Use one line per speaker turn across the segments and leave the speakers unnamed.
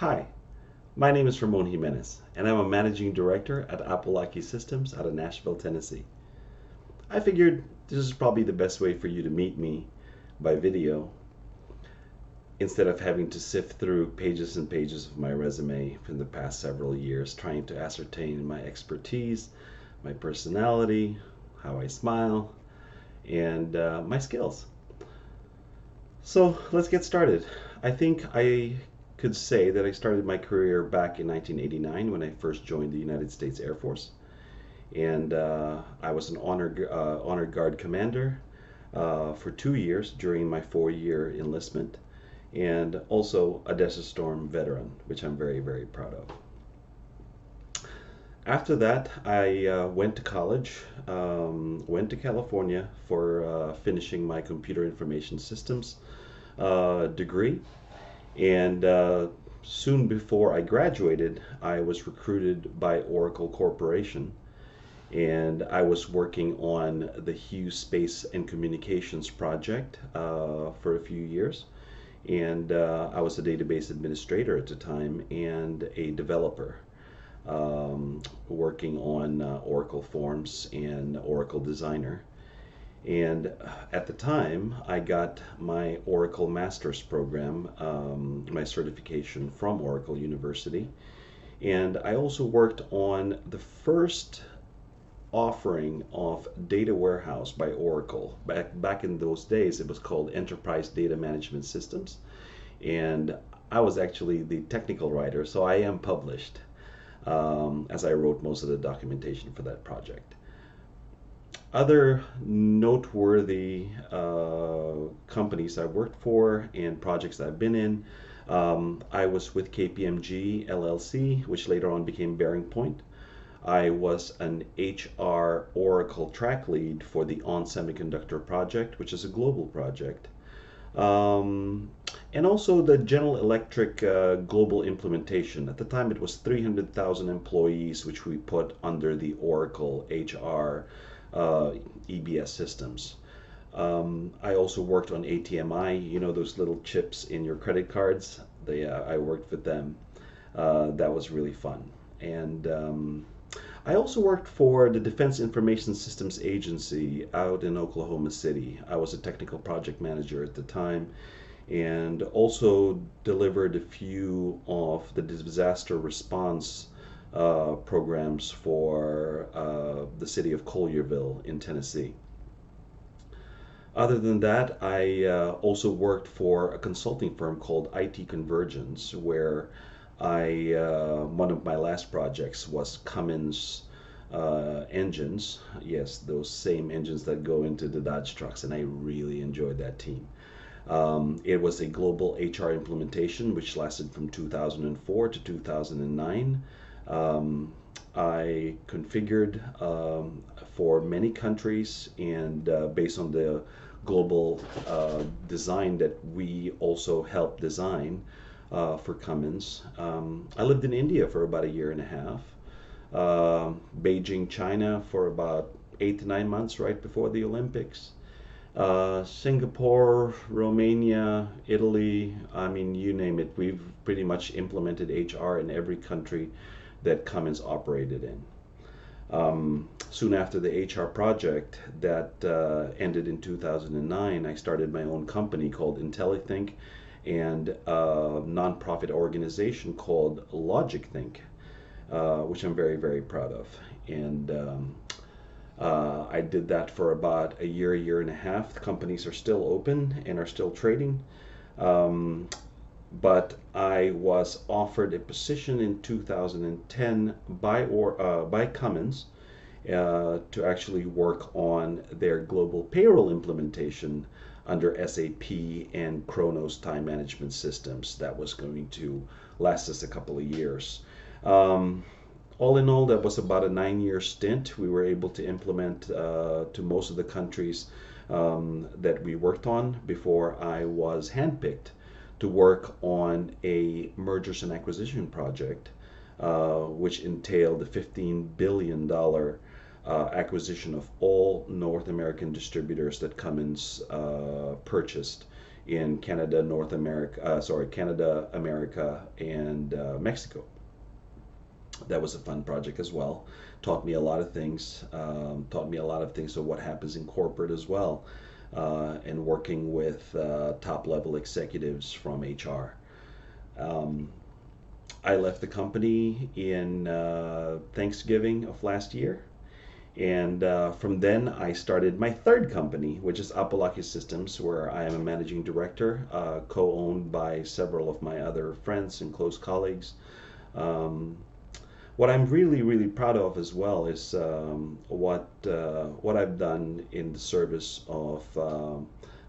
Hi, my name is Ramon Jimenez, and I'm a managing director at Apolaki Systems out of Nashville, Tennessee. I figured this is probably the best way for you to meet me by video instead of having to sift through pages and pages of my resume from the past several years trying to ascertain my expertise, my personality, how I smile, and my skills. So let's get started. I think I could say that I started my career back in 1989 when I first joined the United States Air Force. And I was an honor guard commander for 2 years during my 4-year enlistment, and also a Desert Storm veteran, which I'm very, very proud of. After that, I went to college, went to California for finishing my computer information systems degree. And soon before I graduated, I was recruited by Oracle Corporation, and I was working on the Hughes Space and Communications project for a few years. And I was a database administrator at the time and a developer working on Oracle Forms and Oracle Designer. And at the time, I got my Oracle Master's Program, my certification from Oracle University. And I also worked on the first offering of Data Warehouse by Oracle. Back in those days, it was called Enterprise Data Management Systems. And I was actually the technical writer, so I am published as I wrote most of the documentation for that project. Other noteworthy companies I worked for and projects I've been in, I was with KPMG LLC, which later on became Bearing Point. I was an HR Oracle track lead for the ON Semiconductor project, which is a global project. And also the General Electric global implementation. At the time, it was 300,000 employees, which we put under the Oracle HR EBS systems. I also worked on ATMI, you know, those little chips in your credit cards. I worked with them. That was really fun. And I also worked for the Defense Information Systems Agency out in Oklahoma City. I was a technical project manager at the time and also delivered a few of the disaster response programs for the city of Collierville in Tennessee. Other than that, I also worked for a consulting firm called IT Convergence, where one of my last projects was Cummins engines. Yes, those same engines that go into the Dodge trucks, and I really enjoyed that team. It was a global HR implementation which lasted from 2004 to 2009. I configured for many countries, and based on the global design that we also helped design for Cummins. I lived in India for about a year and a half, Beijing, China for about 8 to 9 months right before the Olympics. Singapore, Romania, Italy, I mean, you name it. We've pretty much implemented HR in every country that Cummins operated in. Soon after the HR project that ended in 2009, I started my own company called IntelliThink and a nonprofit organization called LogicThink, which I'm very, very proud of. And I did that for about a year and a half. The companies are still open and are still trading. But I was offered a position in 2010 by Cummins to actually work on their global payroll implementation under SAP and Kronos time management systems. That was going to last us a couple of years. All in all, that was about a 9-year stint. We were able to implement to most of the countries that we worked on before I was handpicked to work on a mergers and acquisition project, which entailed a $15 billion acquisition of all North American distributors that Cummins purchased in Canada, North America, Canada, America, and Mexico. That was a fun project as well. Taught me a lot of things. Taught me a lot of things of what happens in corporate as well, and working with top level executives from HR. Um, I left the company in Thanksgiving of last year. And from then, I started my third company, which is Apolaki Systems, where I am a managing director, co-owned by several of my other friends and close colleagues. Um, what I'm really, really proud of as well is what I've done in the service of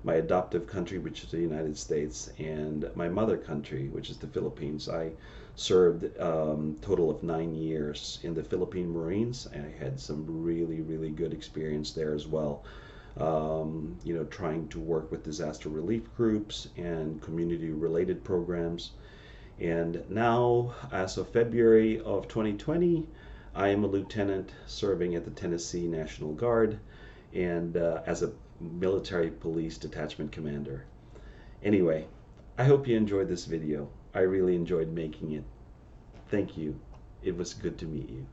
my adoptive country, which is the United States, and my mother country, which is the Philippines. I served total of 9 years in the Philippine Marines, and I had some really, really good experience there as well. Trying to work with disaster relief groups and community-related programs. And now, as of February of 2020, I am a lieutenant serving at the Tennessee National Guard and as a military police detachment commander. Anyway, I hope you enjoyed this video. I really enjoyed making it. Thank you. It was good to meet you.